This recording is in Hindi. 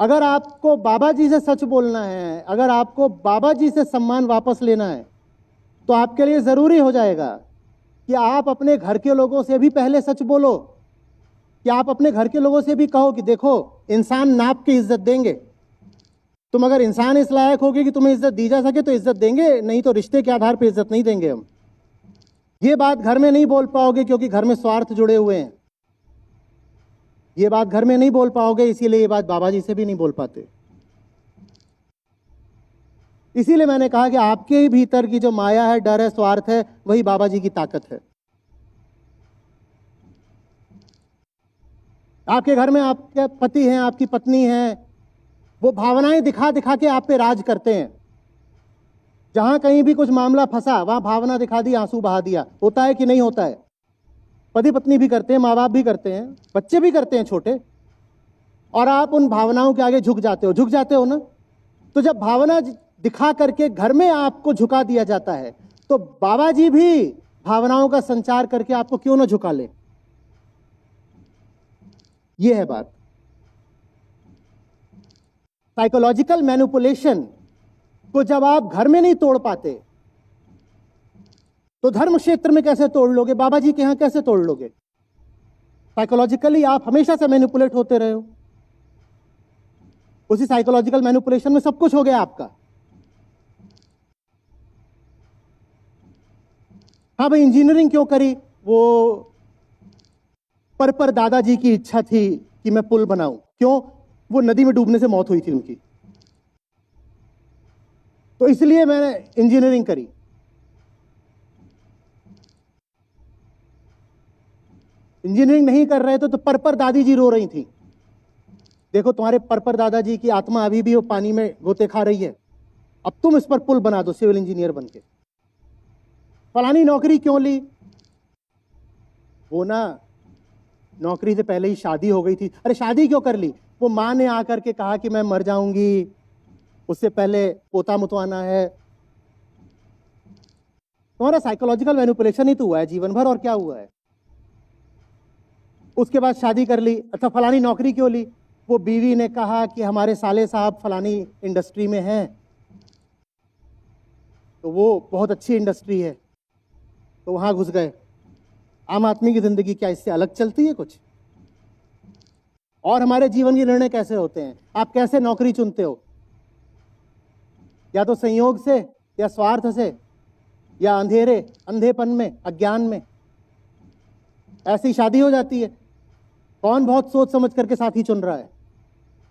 अगर आपको बाबा जी से सच बोलना है, अगर आपको बाबा जी से सम्मान वापस लेना है, तो आपके लिए जरूरी हो जाएगा कि आप अपने घर के लोगों से भी पहले सच बोलो, कि आप अपने घर के लोगों से भी कहो कि देखो, इंसान नाप के इज्जत देंगे। तुम अगर इंसान इस लायक होगे कि तुम्हें इज्जत दी जा सके तो इज्जत देंगे, नहीं तो रिश्ते के आधार पर इज्जत नहीं देंगे हम। ये बात घर में नहीं बोल पाओगे क्योंकि घर में स्वार्थ जुड़े हुए हैं। ये बात घर में नहीं बोल पाओगे, इसीलिए ये बात बाबा जी से भी नहीं बोल पाते। इसीलिए मैंने कहा कि आपके ही भीतर की जो माया है, डर है, स्वार्थ है, वही बाबा जी की ताकत है। आपके घर में आपके पति हैं, आपकी पत्नी है, वो भावनाएं दिखा दिखा के आप पे राज करते हैं। जहां कहीं भी कुछ मामला फंसा, वहां भावना दिखा दी, आंसू बहा दिया। होता है कि नहीं होता है? पति पत्नी भी करते हैं, माँ बाप भी करते हैं, बच्चे भी करते हैं छोटे। और आप उन भावनाओं के आगे झुक जाते हो ना। तो जब भावना दिखा करके घर में आपको झुका दिया जाता है, तो बाबा जी भी भावनाओं का संचार करके आपको क्यों ना झुका ले। यह है बात। साइकोलॉजिकल मैनिपुलेशन को जब आप घर में नहीं तोड़ पाते, तो धर्म क्षेत्र में कैसे तोड़ लोगे? बाबा जी के यहां कैसे तोड़ लोगे? साइकोलॉजिकली आप हमेशा से मैनिपुलेट होते रहे हो। उसी साइकोलॉजिकल मैनिपुलेशन में सब कुछ हो गया आपका। हाँ भाई, इंजीनियरिंग क्यों करी? वो पर दादाजी की इच्छा थी कि मैं पुल बनाऊं। क्यों? वो नदी में डूबने से मौत हुई थी उनकी, तो इसलिए मैंने इंजीनियरिंग करी। इंजीनियरिंग नहीं कर रहे थे तो पर दादी जी रो रही थी। देखो, तुम्हारे पर दादाजी की आत्मा अभी भी वो पानी में गोते खा रही है। अब तुम इस पर पुल बना दो सिविल इंजीनियर बनके। फलानी नौकरी क्यों ली? वो ना, नौकरी से पहले ही शादी हो गई थी। अरे शादी क्यों कर ली? वो माँ ने आकर के कहा कि मैं मर जाऊंगी, उससे पहले पोता मुतवाना है। तुम्हारा साइकोलॉजिकल मैनिपुलेशन ही तो हुआ है जीवन भर, और क्या हुआ है? उसके बाद शादी कर ली। अच्छा, फलानी नौकरी क्यों ली? वो बीवी ने कहा कि हमारे साले साहब फलानी इंडस्ट्री में हैं, तो वो बहुत अच्छी इंडस्ट्री है, तो वहां घुस गए। आम आदमी की जिंदगी क्या इससे अलग चलती है कुछ? और हमारे जीवन के निर्णय कैसे होते हैं? आप कैसे नौकरी चुनते हो? या तो संयोग से, या स्वार्थ से, या अंधेपन में, अज्ञान में। ऐसी शादी हो जाती है। कौन बहुत सोच समझ करके साथी चुन रहा है?